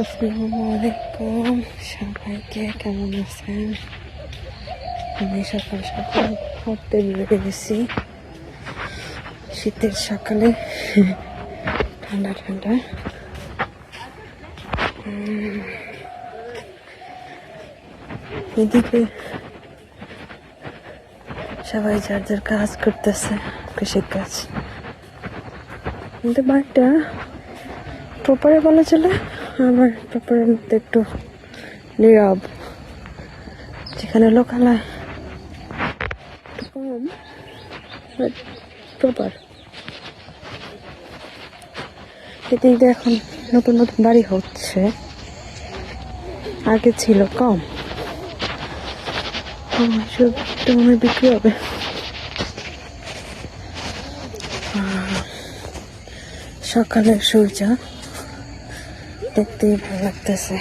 আসসালামু আলাইকুম সবাইকে, কেমন আছেন? আমি সকাল সকাল হাঁটতে বেরিয়ে গেছি শীতের সকালে, ঠান্ডা ঠান্ডা। এদিকে সবাই যার যার কাজ করতেছে, কৃষির কাজ। কিন্তু বাড়িটা প্রপারে বলা চলে, আমার প্রপারের মধ্যে একটু নীরব, যেখানে লোকালয় একটু কম, প্রপার। এদিক দিয়ে এখন নতুন নতুন বাড়ি হচ্ছে, আগে ছিল কম। সব মনে বিক্রি হবে। সকালের সূর্য দেখতেই ভালো লাগতেছে।